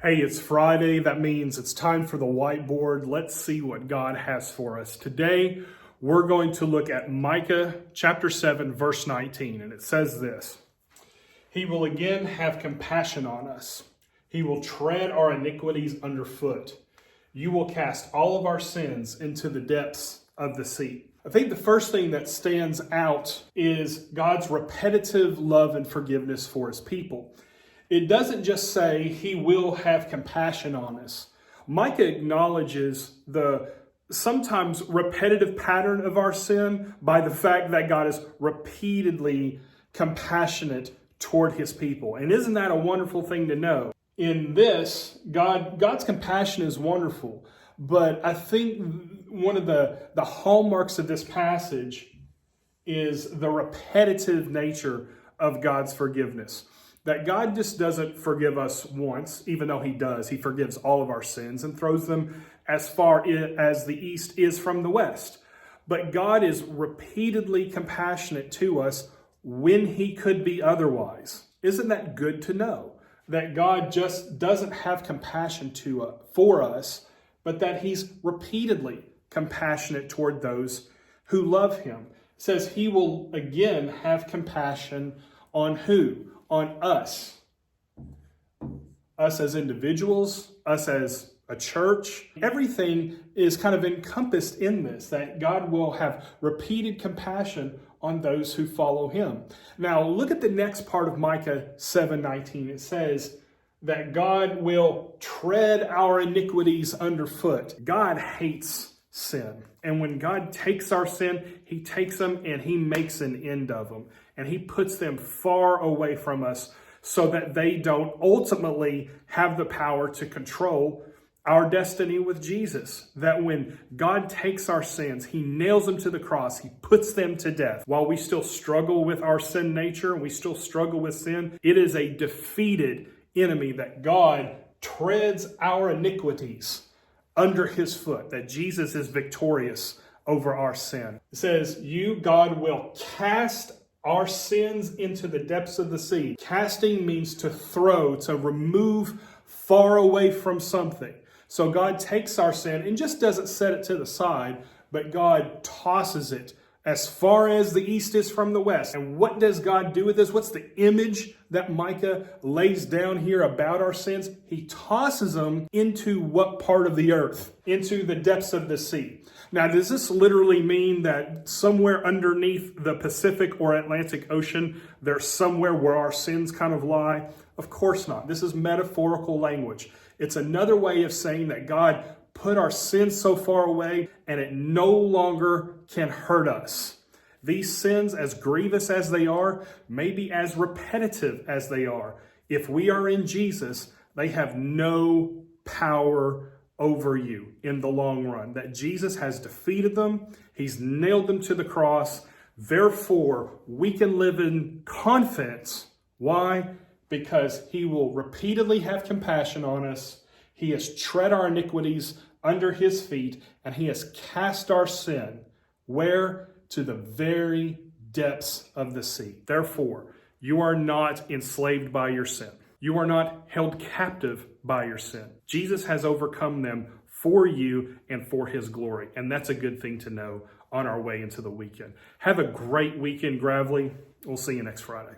Hey, it's Friday. That means it's time for the whiteboard. Let's see what God has for us. Today, we're going to look at Micah chapter 7, verse 19. And it says this: He will again have compassion on us. He will tread our iniquities underfoot. You will cast all of our sins into the depths of the sea. I think the first thing that stands out is God's repetitive love and forgiveness for his people. It doesn't just say he will have compassion on us. Micah acknowledges the sometimes repetitive pattern of our sin by the fact that God is repeatedly compassionate toward his people. And isn't that a wonderful thing to know? In this, God's compassion is wonderful. But I think one of the hallmarks of this passage is the repetitive nature of God's forgiveness. That God just doesn't forgive us once, even though he does. He forgives all of our sins and throws them as far as the east is from the west. But God is repeatedly compassionate to us when he could be otherwise. Isn't that good to know? That God just doesn't have compassion for us, but that he's repeatedly compassionate toward those who love him. It says he will again have compassion on who? On us. Us as individuals, us as a church. Everything is kind of encompassed in this, that God will have repeated compassion on those who follow him. Now, look at the next part of Micah 7:19. It says that God will tread our iniquities underfoot. God hates sin. And when God takes our sin, he takes them and he makes an end of them. And he puts them far away from us so that they don't ultimately have the power to control our destiny with Jesus. That when God takes our sins, he nails them to the cross, he puts them to death. While we still struggle with our sin nature and we still struggle with sin, it is a defeated enemy that God treads our iniquities under his foot, that Jesus is victorious over our sin. It says, you, God, will cast our sins into the depths of the sea. Casting means to throw, to remove far away from something. So God takes our sin and just doesn't set it to the side, but God tosses it as far as the east is from the west. And what does God do with this? What's the image that Micah lays down here about our sins? He tosses them into what part of the earth? Into the depths of the sea. Now, does this literally mean that somewhere underneath the Pacific or Atlantic Ocean, there's somewhere where our sins kind of lie? Of course not. This is metaphorical language. It's another way of saying that God put our sins so far away and it no longer can hurt us. These sins, as grievous as they are, maybe as repetitive as they are, if we are in Jesus, they have no power over you in the long run. That Jesus has defeated them. He's nailed them to the cross. Therefore, we can live in confidence. Why? Because he will repeatedly have compassion on us. He has tread our iniquities under his feet, and he has cast our sin, where? To the very depths of the sea. Therefore, you are not enslaved by your sin. You are not held captive by your sin. Jesus has overcome them for you and for his glory. And that's a good thing to know on our way into the weekend. Have a great weekend, Gravely. We'll see you next Friday.